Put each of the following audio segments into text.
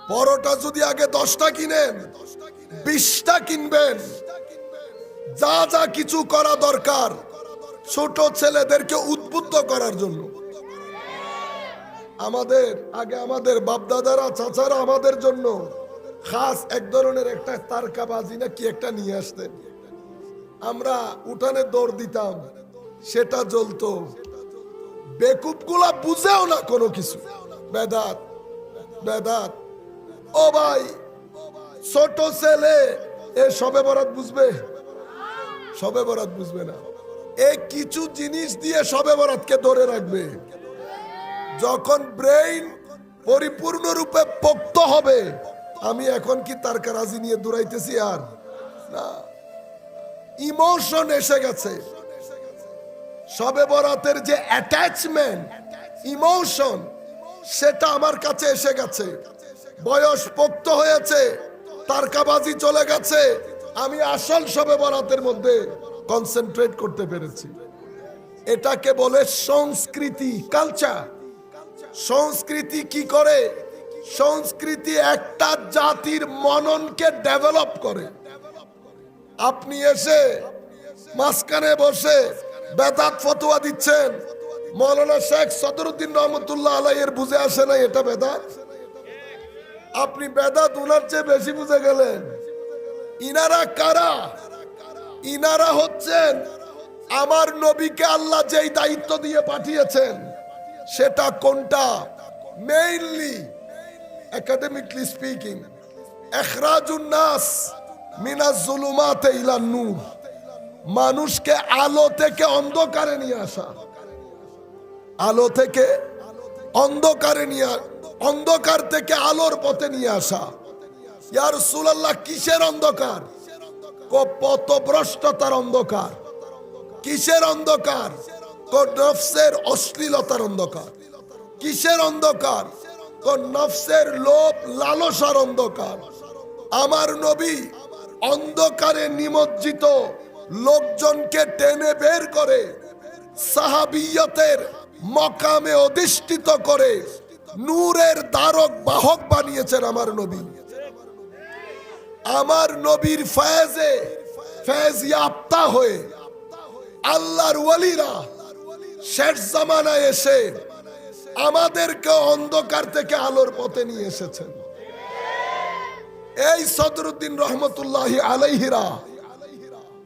পরোটা যদি আগে 10টা কিনেন, 20টা কিনবেন। যা যা কিছু করা দরকার ছোট ছেলেদেরকে উদ্বুদ্ধ করার জন্য। আমাদের বাপদাদারা, চাচারা আমাদের জন্য খাস এক ধরনের একটা তারকাবাজি না কি একটা নিয়ে আসতেন। আমরা উঠানে দৌড় দিতাম, সেটা জ্বলতো। বেকুবগুলা বুঝেও না কোনো কিছু। বেদাত বেদাত। ও ভাই, ছোট ছেলে এ সবে বরাত বুঝবে? সবে বরাত বুঝবে না। এই কিছু জিনিস দিয়ে সবে বরাতকে ধরে রাখবে। যখন ব্রেইন পরিপূর্ণরূপে পোক্ত হবে, আমি এখন কি তারকারাজি নিয়ে দৌড়াইতেছি? আর না, ইমোশন এসে গেছে। সবে বরাতের যে অ্যাটাচমেন্ট, ইমোশন, সেটা আমার কাছে এসে গেছে। বয়স পোক্ত হয়েছে, তারকাবাজি চলে গেছে। আমি আসল সবে বরাতের মধ্যে কনসেন্ট্রেট করতে পেরেছি। এটাকে বলে সংস্কৃতি, কালচার। সংস্কৃতি কি করে? সংস্কৃতি একটা জাতির মননকে ডেভেলপ করে। আপনি এসে মাঝখানে বসে বেদাত ফতোয়া দিচ্ছেন, মৌলানা শেখ সদরুদ্দিন রহমতুল্লাহ আলাইহির বুঝে আসে না এটা বেদাত? আপনি বেদাত উনার চেয়ে বেশি বুঝে গেলেন। ইনারা কারা? ইনারা হচ্ছেন আমার নবীকে আল্লাহ যেই দায়িত্ব দিয়ে পাঠিয়েছেন, সেটা কোনটা? মেইনলি, একাডেমিকলি স্পিকিং, ইখরাজুন নাস মিনাজ জুলুমাতি ইলান নূর, মানুষকে আলো থেকে অন্ধকারে নিয়ে আসা। আলো থেকে অন্ধকারে নিয়ে, অন্ধকার থেকে আলোর পথে নিয়ে আসা। ইয়া রাসূলুল্লাহ, কিসের অন্ধকার? পথভ্রষ্টতার অন্ধকার। কিসের অন্ধকার? নফসের অশ্লীলতার অন্ধকার। কিসের অন্ধকার? নফসের লোভ লালসার অন্ধকার। আমার নবী অন্ধকারে নিমজ্জিত লোকজনকে টেনে বের করে সাহাবিয়তের মকামে অধিষ্ঠিত করে নূরের ধারক বাহক বানিয়েছেন আমার নবী। আমার নবীর ফয়েজে ফয়েজ ইয়াফতা হয়ে আল্লাহর ওয়ালিরা শেষ জামানায় এসে আমাদেরকে অন্ধকার থেকে আলোর পথে নিয়ে এসেছেন। এই সদরুদ্দিন রহমতুল্লাহি আলাইহিরা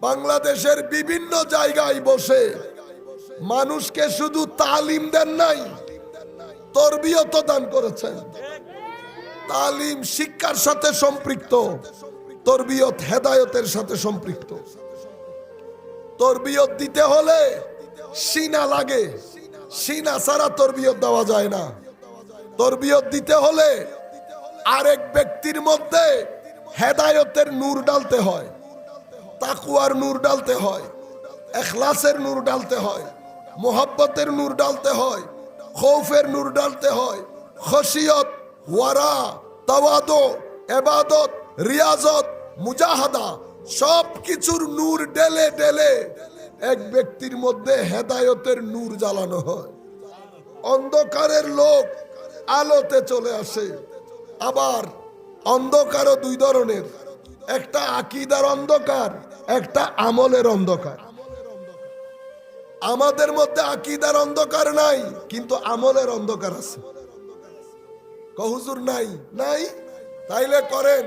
বাংলাদেশের বিভিন্ন জায়গায় বসে মানুষকে শুধু তালিম দেন নাই, তরবিয়ত দান করেছেন। তালিম শিক্ষার সাথে সম্পৃক্ত, তরবিয়ত হেদায়েতের সাথে সম্পৃক্ত। তরবিয়ত দিতে হলে সিনা লাগে, সিনা ছাড়া তরবিয়ত দেওয়া যায় না। তরবিয়ত দিতে হলে আরেক ব্যক্তির মধ্যে হেদায়েতের নূর ডালতে হয়, তাকওয়ার নূর ডালতে হয়, ইখলাসের নূর ডালতে হয়, মোহাব্বতের নূর ডালতে হয়, খৌফের নূর ডালতে হয়, খশিয়ত, ওয়ারা, তাওয়াদু, ইবাদত, রিয়াজত, মুজাহাদা, সব কিছুর নূর ঢেলে ঢেলে এক ব্যক্তির মধ্যে হেদায়েতের নূর জ্বালানো হয়। অন্ধকারের লোক আলোতে চলে আসে। আবার অন্ধকারও দুই ধরনের, একটা আকীদার অন্ধকার, একটা আমলের অন্ধকার। আমাদের মধ্যে আকীদার অন্ধকার নাই, কিন্তু আমলের অন্ধকার আছে। হুজুর নাই, নাই, তাইলে করেন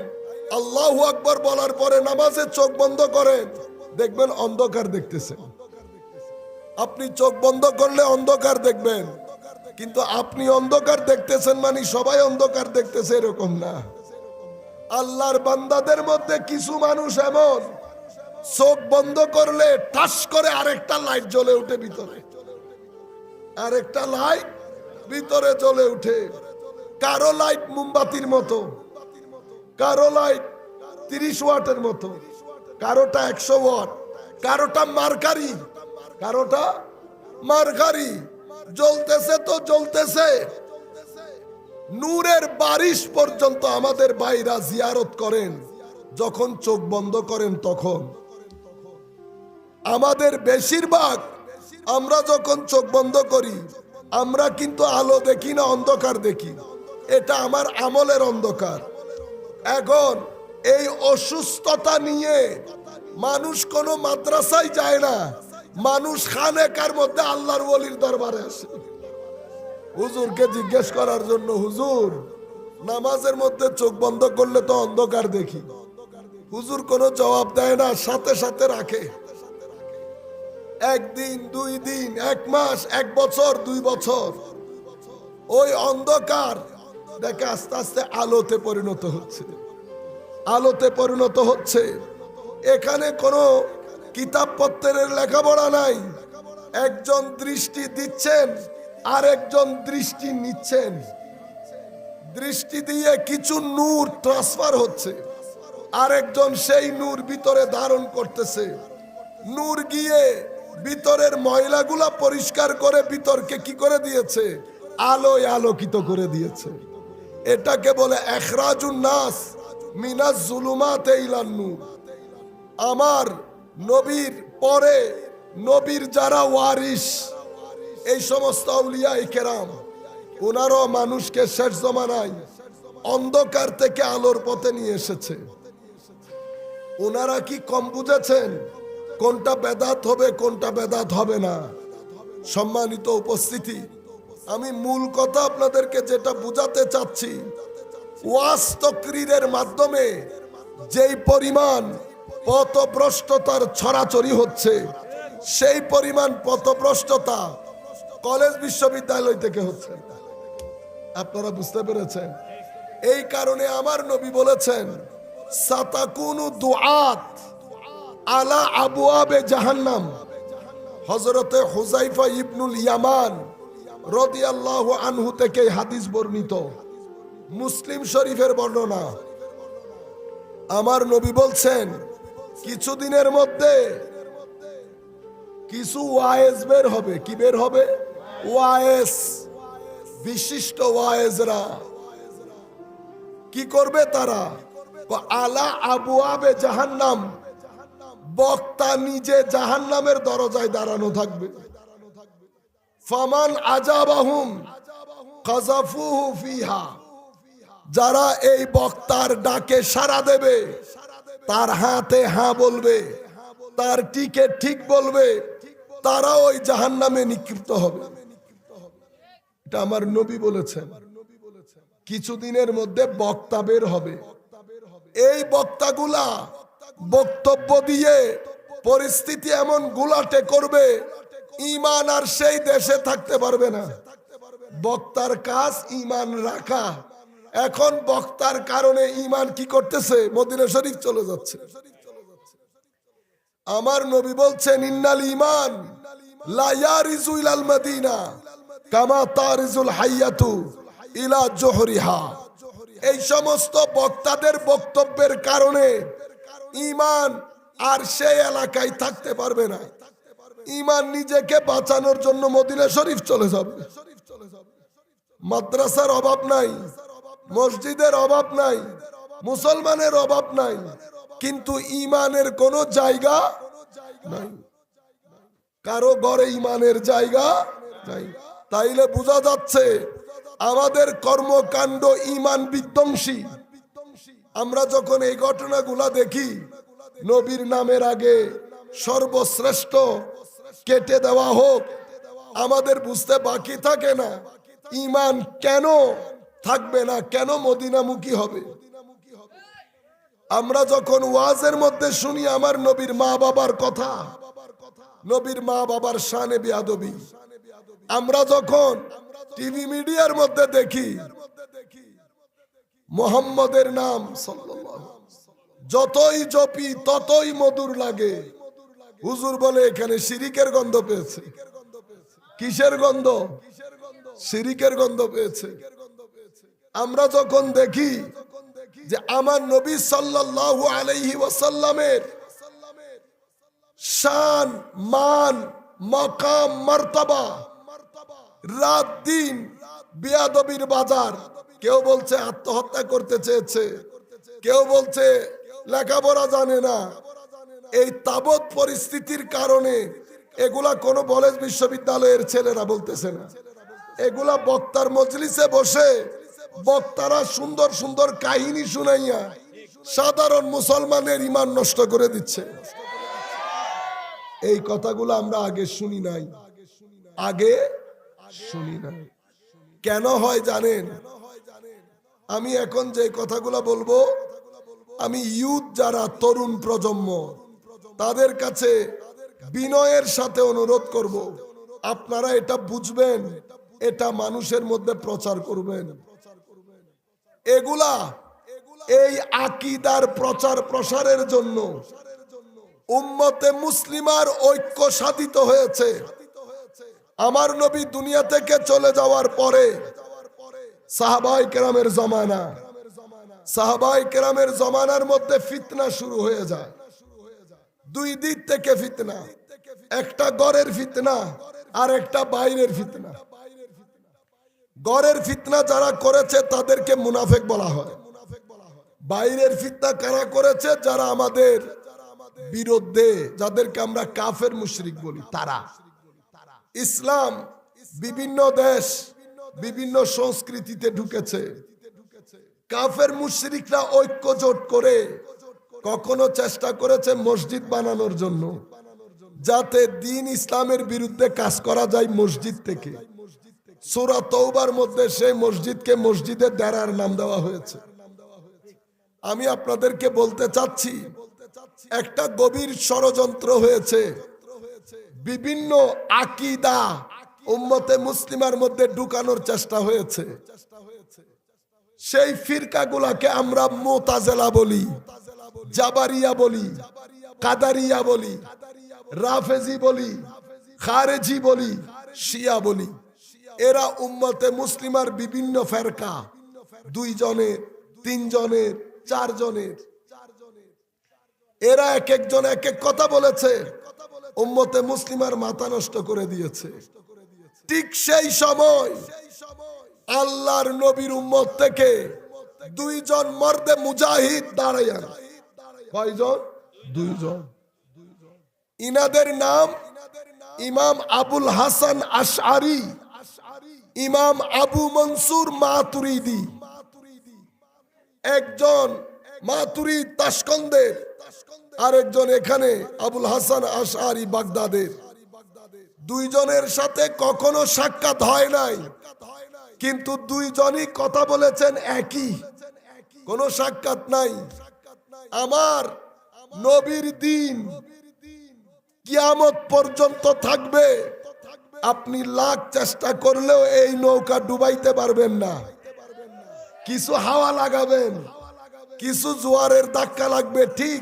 আল্লাহু আকবার বলার পরে নামাজে চোখ বন্ধ করেন, দেখবেন অন্ধকার দেখতেছেন। আপনি চোখ বন্ধ করলে অন্ধকার দেখবেন, কিন্তু আপনি অন্ধকার দেখতেছেন মানে সবাই অন্ধকার দেখতেছে এরকম না। আল্লাহর বান্দাদের মধ্যে কিছু মানুষ এমন, চোখ বন্ধ করলে টাস করে আরেকটা লাইট জ্বলে উঠে ভিতরে, আরেকটা লাইট ভিতরে জ্বলে উঠে। কারো লাইট মোমবাতির মতো, কারো লাইট 30 ওয়াটের মতো, কারোটা 100 ওয়াট, কারোটা মার্কারি, কারোটা মার্কারি। জ্বলতেছে তো জ্বলতেছে। নূরের বারিশ পর্যন্ত আমাদের ভাইরা জিয়ারত করেন যখন চোখ বন্ধ করেন তখন। আমাদের বেশিরভাগ, আমরা যখন চোখ বন্ধ করি আমরা কিন্তু আলো দেখি না, অন্ধকার দেখি। এটা আমার আমলের অন্ধকার। এখন এই অসুস্থতা নিয়ে মানুষ কোনো মাদ্রাসায় যায় না, মানুষ খানেকার মধ্যে আল্লাহর ওলির দরবারে আসে হুজুরকে জিজ্ঞেস করার জন্য, হুজুর নামাজের মধ্যে চোখ বন্ধ করলে তো অন্ধকার দেখি। হুজুর কোনো জবাব দেয় না, সাথে সাথে রাখে। একদিন, 2 দিন, 1 মাস, 1 বছর, 2 বছর, ওই অন্ধকার দেখে আস্তে আস্তে আলোতে পরিণত হচ্ছে, আলোতে পরিণত হচ্ছে। এখানে কোনো কিতাবপত্রের লেখাপড়া নাই। একজন দৃষ্টি দিচ্ছেন, আরেকজন দৃষ্টি নিচ্ছেন। দৃষ্টি দিয়ে কিছু নূর ট্রান্সফার হচ্ছে, আরেকজন সেই নূর ভিতরে ধারণ করতেছে। নূর গিয়ে ভিতরের ময়লাগুলা পরিষ্কার করে ভিতরকে কি করে দিয়েছে? আলোয় আলোকিত করে দিয়েছে। এটাকে বলে ইখরাজুন নাস মিনাজ জুলুমাতে ইলান নূর। আমার নবীর পরে নবীর যারা ওয়ারিস, এই সমস্ত আউলিয়ায়ে কেরাম, ওনারও মানুষকে শেষ জমানায় অন্ধকার থেকে আলোর পথে নিয়ে এসেছে। ওনারা কি কম বুঝেছেন কোনটা বেদাত হবে, কোনটা বেদাত হবে না? সম্মানিত উপস্থিতি, আমি মূল কথা আপনাদেরকে যেটা বুঝাতে চাচ্ছি, ওয়াজ তাকরীরের মাধ্যমে যেই পরিমাণ পথভ্রষ্টতার ছড়াছড়ি হচ্ছে, সেই পরিমাণ পথভ্রষ্টতা কলেজ বিশ্ববিদ্যালয় থেকে হচ্ছে। আপনারা বুঝতে পেরেছেন? এই কারণে আমার নবী বলেছেন, সাতাকুনু দুআত আলা আবওয়াবে জাহান্নাম। হযরতে হুযায়ফা ইবনুল ইয়ামান রাদিয়াল্লাহু আনহু থেকে হাদিস বর্ণিত, মুসলিম শরীফের বর্ণনা। আমার নবী বলছেন, কিছুদিনের মধ্যে কিছু ওয়ায়েজ বের হবে। কি বের হবে? ওয়ায়েজ। বিশিষ্ট ওয়ায়েজরা কি করবে? তারা আলা আবওয়াবে জাহান্নাম, বক্তা নিজে জাহান্নামের দরজায় দাঁড়ানো থাকবে। ফামান আজাবাহুম কাযাফুহু ফিহা, যারা এই বক্তার ডাকে সাড়া দেবে, তার হাতে হ্যাঁ বলবে, তার টিকে ঠিক বলবে, তারা ওই জাহান্নামে নিক্ষিপ্ত হবে। এটা আমার নবী বলেছেন। কিছুদিনের মধ্যে বক্তা বের হবে। এই বক্তাগুলা বক্তব্য দিয়ে পরিস্থিতি এমন গুলাটে করবে, ঈমান আর সেই দেশে থাকতে পারবে না। বক্তার কাজ ঈমান রাখা। এখন বক্তার কারণে ঈমান কি করতেছে? মদিনা শরীফ চলে যাচ্ছে। আমার নবী বলছেন, ইন্নাল ঈমান লা ইয়ারিজু ইলাল মদিনা কামা তারিজুল হাইয়াতু ইলা জোহরিহা। এই সমস্ত বক্তাদের বক্তব্যের কারণে ঈমান আর সেই এলাকায় থাকতে পারবে না। ঈমান নিজেকে বাঁচানোর জন্য মদিনা শরীফ চলে যাবে। মাদ্রাসার অভাব নাই, মসজিদের অভাব নাই, মুসলমানের অভাব নাই, কিন্তু ঈমানের কোনো জায়গা নাই। কারো ঘরে ঈমানের জায়গা নাই। তাইলে বোঝা যাচ্ছে আমাদের কর্মকাণ্ড ঈমান বিধ্বংসী। আমরা যখন এই ঘটনাগুলা দেখি, নবীর নামের আগে সর্বশ্রেষ্ঠ কেটে দেওয়া হোক, আমাদের বুঝতে বাকি থাকে না ঈমান কেন থাকবে না, কেন মদিনামুখী হবে। আমরা যখন ওয়াজের মধ্যে শুনি আমার নবীর মা বাবার কথা, নবীর মা বাবার শানে বেয়াদবি, আমরা যখন টিভি মিডিয়ার মধ্যে দেখি মুহাম্মদের নাম সাল্লাল্লাহু, যতই জপি ততই মধুর লাগে। হুজুর বলে এখানে শিরিকের গন্ধ পেয়েছে। কিসের গন্ধ? শিরিকের গন্ধ পেয়েছে। আমরা যখন দেখি যে আমার নবী সাল্লাল্লাহু আলাইহি ওয়াসাল্লামের শান, মান, মাকাম, মারতাবা রাত দিন বেয়াদবির বাজার। কেউ বলছে আত্মহত্যা করতে চেয়েছে, কেউ বলছে লেখাপড়া জানে না। এই তাবৎ পরিস্থিতির কারণে এগুলা কোনো কলেজ বিশ্ববিদ্যালয়ের ছেলেরা বলতেছে না, এগুলা বক্তার মজলিসে বসে বক্তারা সুন্দর সুন্দর কাহিনী শুনাইয়া সাধারণ মুসলমানের ঈমান নষ্ট করে দিচ্ছে। এই কথাগুলো আমরা আগে শুনি নাই। কেন হয় জানেন? আমি এখন যে কথাগুলো বলবো, আমি ইউথ যারা তরুণ প্রজন্ম তাদের কাছে বিনয়ের সাথে অনুরোধ করব, আপনারা এটা বুঝবেন, এটা মানুষের মধ্যে প্রচার করবেন। এগুলা এই আকীদার প্রচার প্রসারের জন্য উম্মতে মুসলিমার ঐক্য সাধিত হয়েছে। আমার নবী দুনিয়া থেকে চলে যাওয়ার পরে সাহাবায়ে কেরামের জমানার মধ্যে ফিতনা শুরু হয়ে যায়। দুই দিক থেকে ফিতনা, একটা ঘরের ফিতনা আর একটা বাইরের ফিতনা। ঘরের ফিতনা যারা করেছে তাদেরকে মুনাফিক বলা হয়। বাইরের ফিতনা কারা করেছে? যারা আমাদের বিরুদ্ধে, যাদেরকে আমরা কাফের মুশরিক বলি, তারা। ইসলাম বিভিন্ন দেশ, বিভিন্ন সংস্কৃতিতে ঢুকেছে। কাফের মুশরিকরা ঐক্য জোট করে কখনো চেষ্টা করেছে মসজিদ বানানোর জন্য, যাতে দ্বীন ইসলামের বিরুদ্ধে কাজ করা যায় মসজিদ থেকে। সূরা তওবার মধ্যে সেই মসজিদকে মসজিদে দারার নাম দেওয়া হয়েছে। আমি আপনাদেরকে বলতে চাচ্ছি, একটা গভীর ষড়যন্ত্র হয়েছে। বিভিন্ন আকীদা উম্মতে মুসলিমার মধ্যে ঢুকানোর চেষ্টা হয়েছে। সেই ফিরকাগুলাকে আমরা মুতাজিলা বলি, জাবারিয়া বলি, কাদারিয়া বলি, রাফেজি বলি, খারেজি বলি, শিয়া বলি। এরা উম্মতে মুসলিমার বিভিন্ন ফেরকা, 2 জনের, 3 জনের, 4 জনের। এরা এক একজন এক এক কথা বলেছে, উম্মতে মুসলিমার মাথা নষ্ট করে দিয়েছে। ঠিক সেই সময় আল্লাহর নবীর উম্মত থেকে 2 জন মর্দে মুজাহিদ দাঁড়াইয়া। কয়জন? 2 জন। ইনাদের নাম ইমাম আবুল হাসান আশআরি, ইমাম আবু মনসুর মাতুরিদি। একজন মাতুরিদ তাশকন্দের, আরেকজন এখানে আবুল হাসান আশআরি বাগদাদের। 2 জনের সাথে কখনো সাক্ষাৎ হয় নাই, কিন্তু 2 জনই কথা বলেছেন একই, কোনো সাক্ষাৎ নাই। আমার নবীর দিন কিয়ামত পর্যন্ত থাকবে, আপনি লাখ চেষ্টা করলেও এই নৌকা ডুবাইতে পারবেন না। কিছু হাওয়া লাগাবেন, কিছু জোয়ারের ধাক্কা লাগবে ঠিক,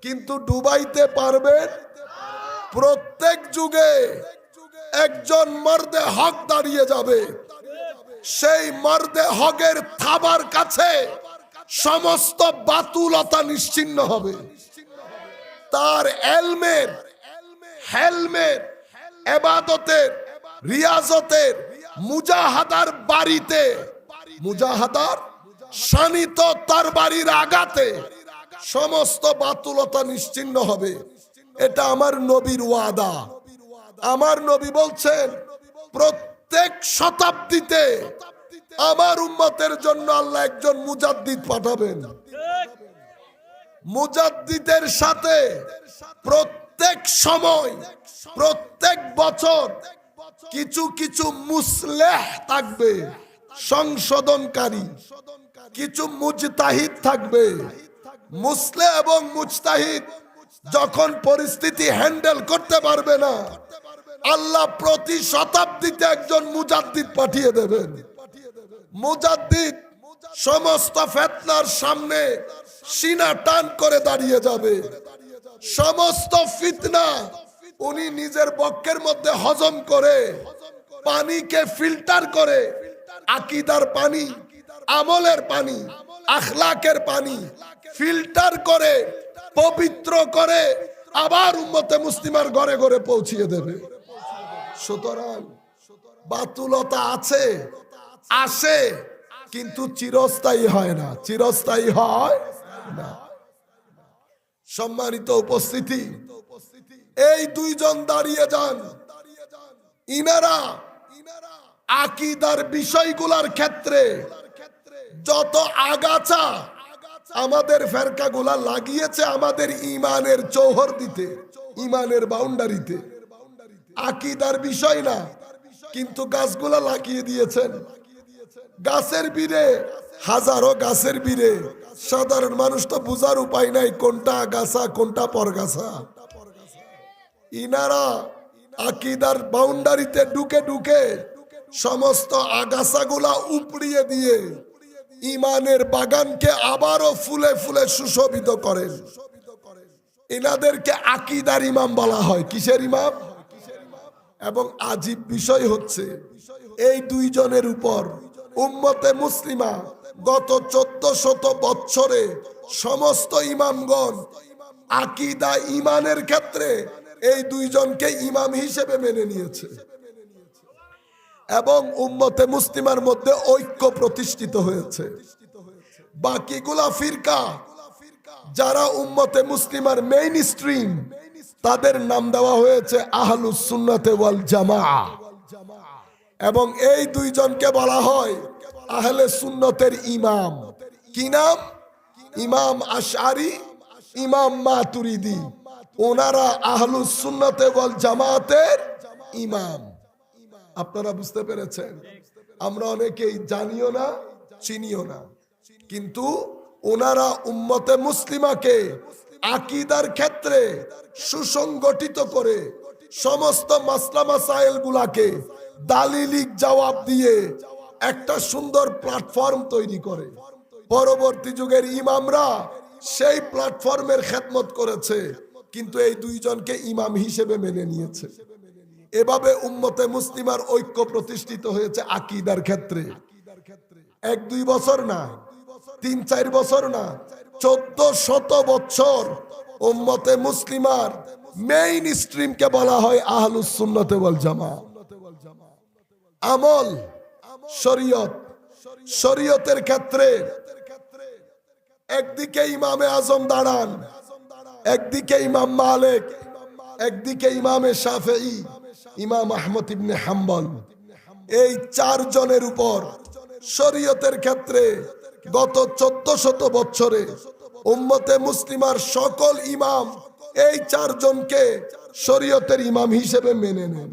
কিন্তু ডুবাইতে পারবেন। প্রত্যেক যুগে একজন মর্দে হক দাঁড়িয়ে যাবে, সেই মর্দে হকের থাবার কাছে সমস্ত বাতুলতা নিশ্চিহ্ন হবে। তার এলমের, হেলমের, ইবাদতের, রিয়াজতের, মুজাহাদার বাড়িতে, মুজাহাদার শানিত তার বাড়ির আগাতে সমস্ত বাতুলতা নিশ্চিহ্ন হবে। এটা আমার নবীর ওয়াদা। আমার নবী বলছেন, প্রত্যেক শতাব্দীতে আমার উম্মতের জন্য আল্লাহ একজন মুজাদ্দিদ পাঠাবেন। মুজাদ্দিদের সাথে প্রত্যেক সময়, প্রত্যেক বছর কিছু কিছু মুসলেহ থাকবে, সংশোধনকারী। কিছু মুজতাহিদ থাকবে। মুসলেহ এবং মুজতাহিদ যখন পরিস্থিতি হ্যান্ডেল করতে পারবে না, আল্লাহ প্রতি শতাব্দীতে একজন মুজাদ্দিদ পাঠিয়ে দেবেন। মুজাদ্দিদ সমস্ত ফিতনার সামনে সিনা টান করে দাঁড়িয়ে যাবে। সমস্ত ফিতনা উনি নিজের বক্ষের মধ্যে হজম করে, পানিকে ফিল্টার করে, আকীদার পানি, আমলের পানি, আখলাকের পানি ফিল্টার করে, পবিত্র করে আবার উম্মতে মুসলিমার ঘরে ঘরে পৌঁছিয়ে দেবে। সুতরাং বাতুলতা আছে, আসে, কিন্তু চিরস্থায়ী হয় না, চিরস্থায়ী হয় না। সম্মানিত উপস্থিতি, এই 2 জন দাঁড়িয়ে যান। ইনারা আকীদার বিষয়গুলোর ক্ষেত্রে যত আগাছা আমাদের ফেরকাগুলা লাগিয়েছে আমাদের ইমানের চৌহর দিতে, ইমানের বাউন্ডারিতে, আকীদার বিষয় না, কিন্তু গাছগুলা লাগিয়ে দিয়েছেন। গাছের বীরে, হাজারো গাছের বীরে সাধারণ মানুষ তো বুঝার উপায় নাই কোনটা আগাছা কোনটা পরগাছা। ইনারা আকীদার বাউন্ডারিতে ঢুকে ঢুকে সমস্ত আগাছাগুলা উপড়িয়ে দিয়ে ইমানের বাগানকে আবারও ফুলে ফুলে সুশোভিত করেন। এনাদেরকে আকীদার ইমাম বলা হয়। কিসের ইমাম? এবং আজীব বিষয় হচ্ছে এই দুইজনের উপর উম্মতে মুসলিমা গত 1400 বছরে সমস্ত ইমামগণ আকীদা ইমানের ক্ষেত্রে এই দুইজনকে ইমাম হিসেবে মেনে নিয়েছে এবং উম্মতে মুসলিমার মধ্যে ঐক্য প্রতিষ্ঠিত হয়েছে। বাকিগুলা ফিরকা যারা উম্মতে মুসলিমার মেইন স্ট্রিম, তাদের নাম দেওয়া হয়েছে আহলুস সুন্নাতে ওয়াল জামাআহ, এবং এই দুইজনকে বলা হয় আহলে সুন্নতের ইমাম। কি নাম? ইমাম আশআরী, ইমাম মাতুরিদি। ওনারা আহলুস সুন্নাতে ওয়াল জামাতের ইমাম। আপনারা বুঝতে পেরেছেন? আমরা অনেকেই জানিও না, চিনিও না, কিন্তু ওনারা উম্মতে মুসলিমাকে আকীদার ক্ষেত্রে সুসংগঠিত করে সমস্ত মাসলা মাসাইল গুলাকে দালিলিক জবাব দিয়ে একটা সুন্দর প্ল্যাটফর্ম তৈরি করে। পরবর্তী যুগের ইমামরা সেই প্ল্যাটফর্মের খেদমত করেছে, কিন্তু এই দুইজনকে ইমাম হিসেবে মেনে নিয়েছে। এভাবে উম্মতে মুসলিমার ঐক্য প্রতিষ্ঠিত হয়েছে আকীদার ক্ষেত্রে। 1-2 বছর না, 3-4 বছর না, 1400 বছর উম্মতে মুসলিমার মেইন স্ট্রিমকে বলা হয় আহলুস সুন্নাতে ওয়াল জামাআহ। আমল, শরীয়ত, শরীয়তের ক্ষেত্রে একদিকে ইমামে আজম দাঁড়ান, একদিকে ইমাম মালিক, একদিকে ইমামে শাফিঈ, ইমাম আহমদ ইবনে হাম্বল। এই 4 জনের উপর শরীয়তের ক্ষেত্রে গত 1400 বছরে উম্মতে মুসলিমার সকল ইমাম এই 4 জনকে শরীয়তের ইমাম হিসেবে মেনে নেন।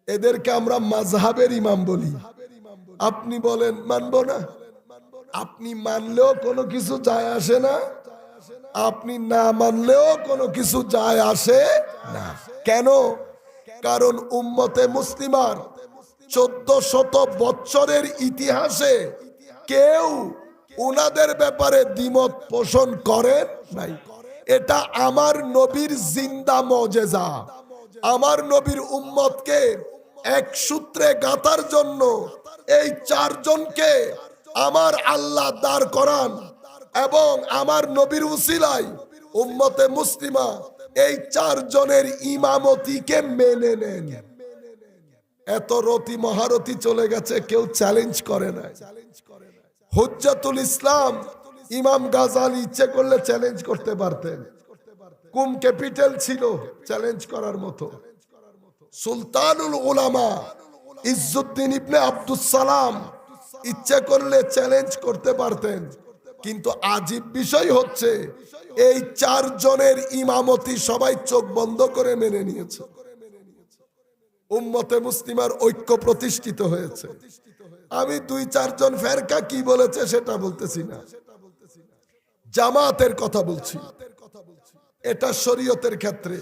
এদেরকে আমরা মাযহাবের ইমাম বলি। আপনি বলেন মানব না, আপনি মানলেও কোনো কিছু যায় আসে না, আপনি না মানলেও কোনো কিছু যায় আসে না। কেন? কারণ উম্মতে মুসলিমার 1400 বছরের ইতিহাসে কেউ উনাদের ব্যাপারে দ্বিমত পোষণ করেন নাই। এটা আমার নবীর জিন্দা মুজিজা। আমার নবীর উম্মতকে এক সূত্রে গাঁথার জন্য এই 4 জনকে আমার আল্লাহ দাঁড় করান, এবং আমার নবীর উসিলায় উম্মতে মুসলিমা এই 4 জনের ইমামতিকে মেনে নেন। এত রতি মহারতি চলে গেছে, কেউ চ্যালেঞ্জ করে না। হুজ্জাতুল ইসলাম ইমাম গাজালি ইচ্ছে করলে চ্যালেঞ্জ করতে পারতেন, কুম ক্যাপিটাল ছিল চ্যালেঞ্জ করার মতো। সুলতানুল উলামা ইজ্জুদ্দিন ইবনে আব্দুস সালাম ইচ্ছে করলে চ্যালেঞ্জ করতে পারতেন, কিন্তু আজীব বিষয় হচ্ছে এই 4 জনের ইমামতি সবাই চোখ বন্ধ করে মেনে নিয়েছে। উম্মতে মুসলিমার ঐক্য প্রতিষ্ঠিত হয়েছে। আমি 2-4 জন ফেরকা কি বলেছে সেটা বলতেছি না, জামাতের কথা বলছি। এটা শরীয়তের ক্ষেত্রে।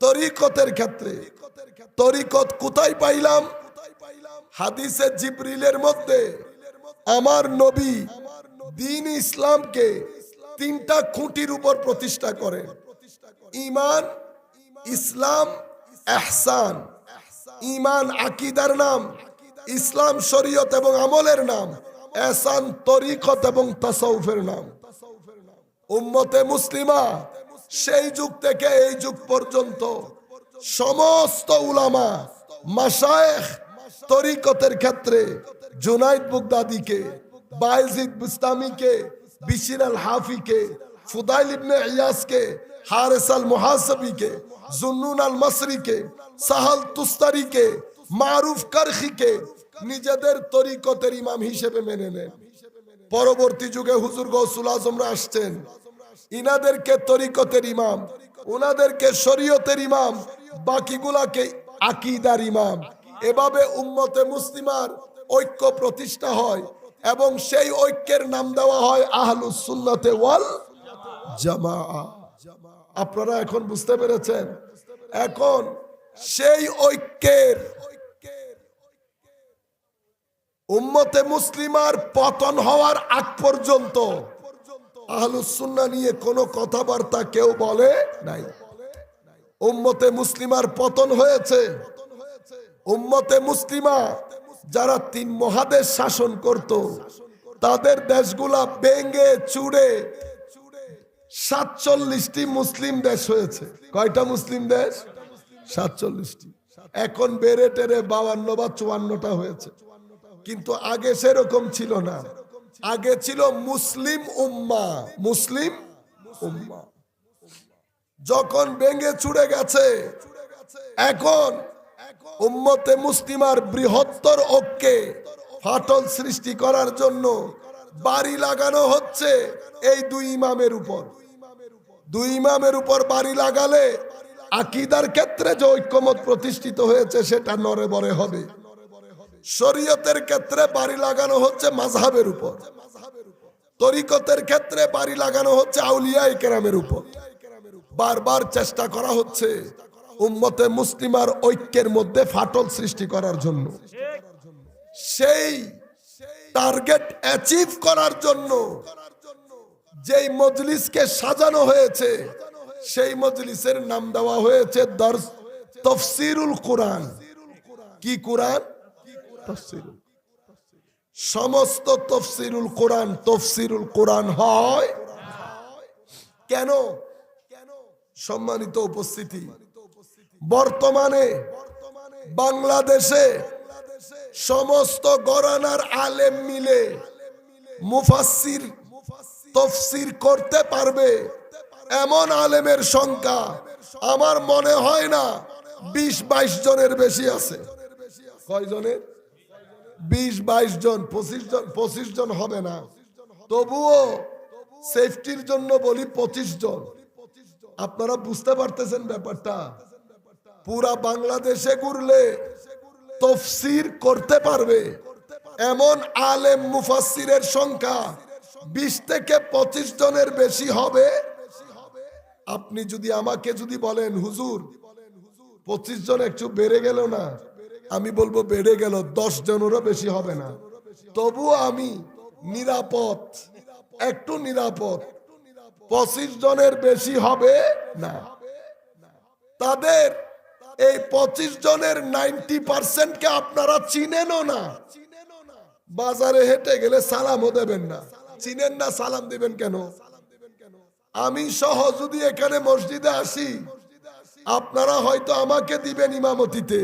তরিকতের ক্ষেত্রে, তরিকত কোথায় পাইলাম? হাদিসে জিবরিলের মধ্যে আমার নবী দ্বীন ইসলামকে 3টা খুঁটির উপর প্রতিষ্ঠা করেন: ঈমান, ইসলাম, ইহসান। ঈমান আকীদার নাম, ইসলাম শরীয়ত এবং আমলের নাম, ইহসান তরিকত এবং তাসাউফের নাম। উম্মতে মুসলিমা সেই যুগ থেকে এই যুগ পর্যন্ত সমস্ত উলামা, মাশায়েখ তরিকতের ক্ষেত্রে জুনাইদ বুগদাদিকে, বায়েজিদ বুস্তামিকে, বিশির আল হাফিকে, ফুদাইল ইবনে ইয়াসকে, হারিস আল মুহাসিবিকে, জুন্নুন আল মাসরিকে, সাহাল তুস্তারিকে, মারুফ কারখিকে, নিজেদের তরিকতের ইমাম হিসেবে মেনে নেন। পরবর্তী যুগে হুজুর গৌসুল আজমরা আসছেন, ইনাদেরকে তরিকতের ইমাম, উনাদেরকে শরীয়তের ইমাম, বাকিগুলাকে আকীদার ইমাম। এভাবে উম্মতে মুসলিমার ঐক্য প্রতিষ্ঠা হয় এবং সেই ঐক্যের নাম দেওয়া হয় আহলুস সুন্নাতে ওয়াল জামাআহ। আপনারা এখন বুঝতে পেরেছেন? এখন সেই ঐক্যের উম্মতে মুসলিমার পতন হওয়ার আগ পর্যন্ত আহলুস সুন্নাহ নিয়ে কোনো কথাবার্তা কেউ বলে নাই। উম্মতে মুসলিমার পতন হয়েছে। উম্মতে মুসলিমা যারা 3 মহাদেশ শাসন করত, তাদের দেশগুলা ভেঙে চুড়ে 47টি মুসলিম দেশ হয়েছে। কয়টা মুসলিম দেশ? 47টি। এখন বেড়ে টেরে 52 বা 54টা হয়েছে। কিন্তু আগে সেরকম ছিল না। আগে ছিল মুসলিম উম্মা। মুসলিম উম্মা যখন ভেঙে চুড়ে গেছে, এখন উম্মতে মুসলিমার বৃহত্তর ঐক্যে ফাটল সৃষ্টি করার জন্য বাড়ি লাগানো হচ্ছে এই 2 ইমামের উপর। 2 ইমামের উপর বাড়ি লাগালে আকীদার ক্ষেত্রে যে ঐক্যমত প্রতিষ্ঠিত হয়েছে সেটা নড়ে বড়ে হবে। শরীয়তের ক্ষেত্রে বাড়ি লাগানো হচ্ছে মাযহাবের উপর। তরিকতের ক্ষেত্রে বাড়ি লাগানো হচ্ছে আউলিয়ায়ে কেরামের উপর। বারবার চেষ্টা করা হচ্ছে উম্মতে মুসলিমার ঐক্যের মধ্যে ফাটল সৃষ্টি করার জন্য। সেই টার্গেট অ্যাচিভ করার জন্য যেই মজলিসকে সাজানো হয়েছে, সেই মজলিসের নাম দেওয়া হয়েছে তাফসীরুল কুরআন। কি কুরআন? তাফসীরুল। সমস্ত তাফসীরুল কুরআন হয় কেন? সম্মানিত উপস্থিতি, বর্তমানে বাংলাদেশে সমস্ত ঘরানার আলেম মিলে মুফাসসির তাফসীর করতে পারবে এমন আলেমের সংখ্যা আমার মনে হয় না 20-22 জনের বেশি আছে। কয় জনের? 20-22 জন, 25 জন হবে না। তবুও সেফটির জন্য বলি 25 জন। আপনারা বুঝতে পারতেছেন ব্যাপারটা? পুরা বাংলাদেশে ঘুরলে তাফসীর করতে পারবে এমন আলেম মুফাসসিরের সংখ্যা 20 থেকে 25 জনের বেশি হবে। আপনি যদি আমাকে বলেন হুজুর 25 জন একটু বেড়ে গেল না, আমি বলবো বেড়ে গেল, 10 জনেরও বেশি হবে না। তবুও আমি নিরাপদ, একটু নিরাপদ, 25 জনের বেশি হবে না। তাদের এই 25 জনের 90% কে আপনারা চিনেনও না। বাজারে হেঁটে গেলে সালামও দেবেন না। চিনেন না, সালাম দিবেন কেন? আমি সহ যদি এখানে মসজিদে আসি, আপনারা হয়তো আমাকে দিবেন ইমামতিতে,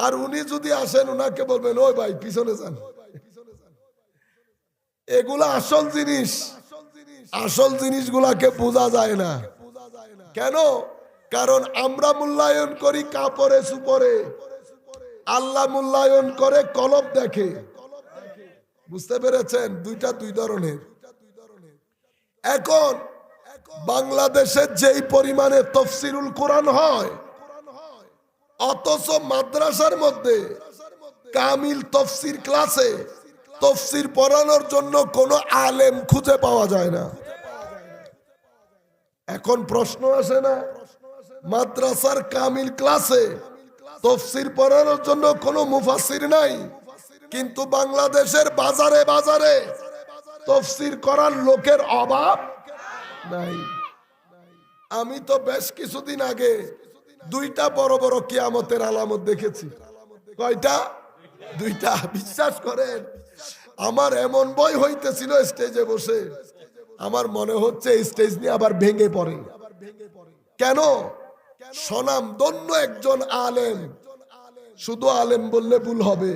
আর উনি যদি আসেন উনাকে বলবেন ওই ভাই পিছনে যান। এগুলা আসল জিনিস। আসল জিনিসগুলাকে বোঝা যায় না। কেন? কারণ আমরা মূল্যায়ন করি কাপড়ে সুপরে, আল্লাহ মূল্যায়ন করে কলব দেখে। বুঝতে পেরেছেন? দুইটা 2 ধরনের। এখন বাংলাদেশে যেই পরিমাণে তাফসীরুল কুরআন হয়, অথচ মাদ্রাসার মধ্যে কামিল তাফসীর ক্লাসে তাফসীর পড়ানোর জন্য কোনো আলেম খুঁজে পাওয়া যায় না। এখন প্রশ্ন আসে না, মাদ্রাসার কামিল ক্লাসে তাফসীর পড়ানোর জন্য কোনো মুফাসসির নাই, কিন্তু বাংলাদেশের বাজারে বাজারে তাফসীর করার লোকের অভাব নাই। আমি তো বেশ কিছুদিন আগে 2টা বড় বড় কিয়ামতের আলামত দেখেছি। কয়টা? 2টা। বিশ্বাস করেন, আমার এমন ভয় হইতেছিল স্টেজে বসে, আমার মনে হচ্ছে স্টেজ নিয়ে আবার ভেঙে পড়ে। কেন? স্বনামধন্য একজন আলেম, শুধু আলেম বললে ভুল হবে,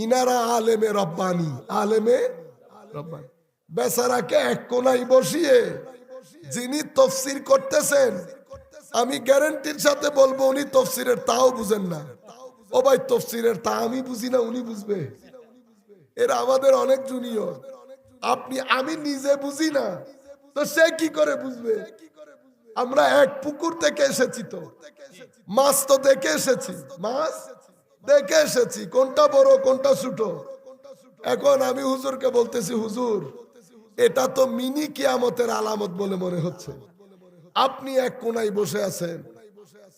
ইনারা আলেমে রব্বানি। আলেমে রব্বানি। বেচারাকে এক কোনায় বসিয়ে যিনি তাফসীর করতেছেন, আমি গ্যারান্টির সাথে বলবো উনি তাফসীরের তাও বুঝেন না। ও ভাই তফসিরের তা আমি বুঝি না, উনি বুঝবে? এরা আমাদের অনেক জুনিয়র। আমি নিজে বুঝি না, তো সে কি করে বুঝবে? আমরা এক পুকুর থেকে এসেছি, তো মাছ তো দেখে এসেছি, মাছ দেখে এসেছি, কোনটা বড় কোনটা ছোট। এখন আমি হুজুরকে বলতেছি, হুজুর এটা তো মিনি কিয়ামতের আলামত বলে মনে হচ্ছে। আপনি এক কোনায় বসে আছেন,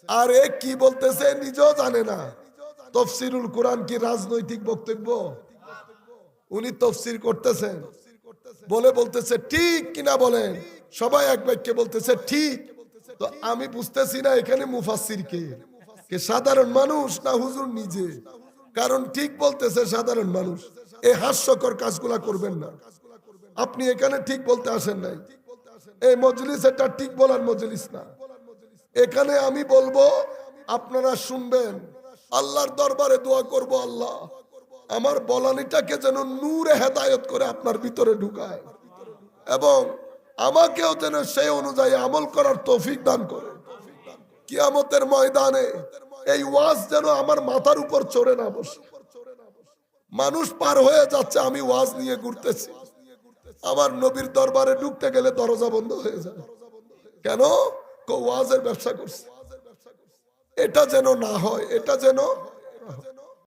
আর এ কি বলতেছে নিজেও জানে না। তফসিরুল কোরআন কি রাজনৈতিক বক্তব্য? উনি তফসির করতেছেন, বলতেছে ঠিক কিনা বলেন, সবাই এক বাক্যে বলতেছে ঠিক। তো আমি বুঝতেছি না এখানে মুফাসসির কে, সাধারণ মানুষ না হুজুর নিজে? কারণ ঠিক বলতেছে সাধারণ মানুষ। এই হাস্যকর কাজগুলা করবেন না। আপনি এখানে ঠিক বলতে আসেন নাই, এই মজলিস এটা ঠিক বলার মজলিস না। এখানে আমি বলবো, আপনারা শুনবেন, আল্লাহর দরবারে দোয়া করব, আল্লাহ আমার বলানিটাকে যেন নূরে হেদায়েত করে আপনার ভিতরে ঢুকায়, এবং আমাকেও যেন সেই অনুযায়ী আমল করার তৌফিক দান করে। কিয়ামতের ময়দানে এই ওয়াজ যেন আমার মাথার উপর চড়ে না বসে। মানুষ পার হয়ে যাচ্ছে, আমি ওয়াজ নিয়ে ঘুরতেছি, আমার নবীর দরবারে ঢুকতে গেলে দরজা বন্ধ হয়ে যায়। কেন? ওয়াজের ব্যবসা করছে। এটা যেন না হয়, এটা যেন